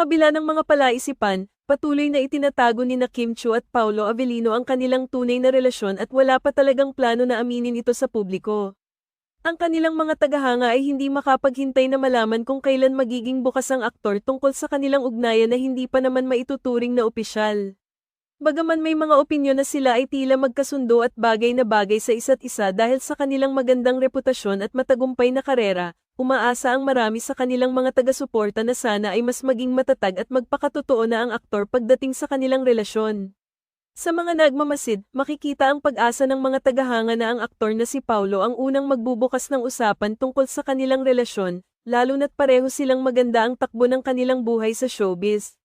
kabila ng mga palaisipan, patuloy na itinatago ni Kim Chiu at Paolo Avellino ang kanilang tunay na relasyon at wala pa talagang plano na aminin ito sa publiko. Ang kanilang mga tagahanga ay hindi makapaghintay na malaman kung kailan magiging bukas ang aktor tungkol sa kanilang ugnayan na hindi pa naman maituturing na opisyal. Bagaman may mga opinyon na sila ay tila magkasundo at bagay na bagay sa isa't isa dahil sa kanilang magandang reputasyon at matagumpay na karera, umaasa ang marami sa kanilang mga taga-suporta na sana ay mas maging matatag at magpakatotoo na ang aktor pagdating sa kanilang relasyon. Sa mga nagmamasid, makikita ang pag-asa ng mga tagahanga na ang aktor na si Paolo ang unang magbubukas ng usapan tungkol sa kanilang relasyon, lalo na't pareho silang maganda ang takbo ng kanilang buhay sa showbiz.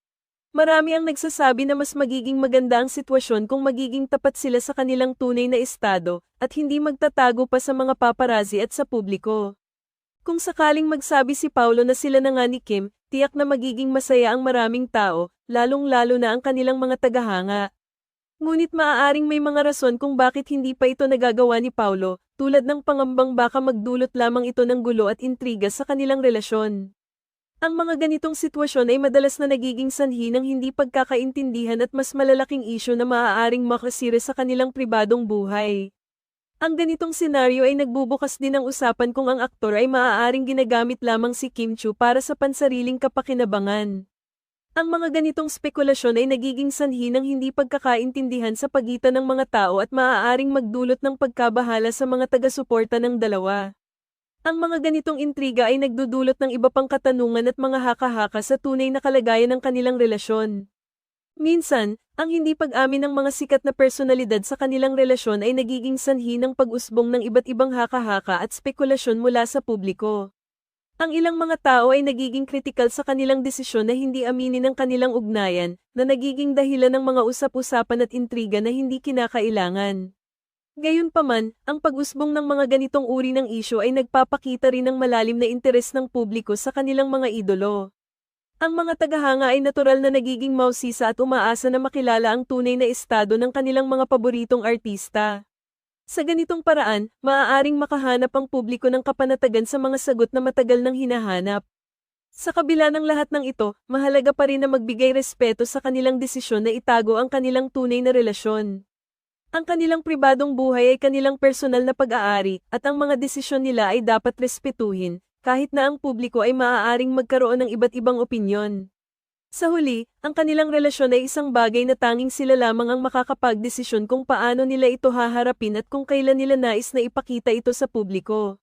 Marami ang nagsasabi na mas magiging maganda ang sitwasyon kung magiging tapat sila sa kanilang tunay na estado, at hindi magtatago pa sa mga paparazzi at sa publiko. Kung sakaling magsabi si Paolo na sila na nga ni Kim, tiyak na magiging masaya ang maraming tao, lalong-lalo na ang kanilang mga tagahanga. Ngunit maaaring may mga rason kung bakit hindi pa ito nagagawa ni Paolo, tulad ng pangambang baka magdulot lamang ito ng gulo at intriga sa kanilang relasyon. Ang mga ganitong sitwasyon ay madalas na nagiging sanhi ng hindi pagkakaintindihan at mas malalaking isyu na maaaring makasira sa kanilang pribadong buhay. Ang ganitong senaryo ay nagbubukas din ng usapan kung ang aktor ay maaaring ginagamit lamang si Kim Chiu para sa pansariling kapakinabangan. Ang mga ganitong spekulasyon ay nagiging sanhi ng hindi pagkakaintindihan sa pagitan ng mga tao at maaaring magdulot ng pagkabahala sa mga taga-suporta ng dalawa. Ang mga ganitong intriga ay nagdudulot ng iba pang katanungan at mga haka-haka sa tunay na kalagayan ng kanilang relasyon. Minsan, ang hindi pag-amin ng mga sikat na personalidad sa kanilang relasyon ay nagiging sanhi ng pag-usbong ng iba't ibang haka-haka at spekulasyon mula sa publiko. Ang ilang mga tao ay nagiging kritikal sa kanilang desisyon na hindi aminin ang kanilang ugnayan, na nagiging dahilan ng mga usap-usapan at intriga na hindi kinakailangan. Gayunpaman, ang pag-usbong ng mga ganitong uri ng isyu ay nagpapakita rin ng malalim na interes ng publiko sa kanilang mga idolo. Ang mga tagahanga ay natural na nagiging mausisa at umaasa na makilala ang tunay na estado ng kanilang mga paboritong artista. Sa ganitong paraan, maaaring makahanap ang publiko ng kapanatagan sa mga sagot na matagal nang hinahanap. Sa kabila ng lahat ng ito, mahalaga pa rin na magbigay respeto sa kanilang desisyon na itago ang kanilang tunay na relasyon. Ang kanilang pribadong buhay ay kanilang personal na pag-aari, at ang mga desisyon nila ay dapat respetuhin, kahit na ang publiko ay maaaring magkaroon ng iba't ibang opinyon. Sa huli, ang kanilang relasyon ay isang bagay na tanging sila lamang ang makakapagdesisyon kung paano nila ito haharapin at kung kailan nila nais na ipakita ito sa publiko.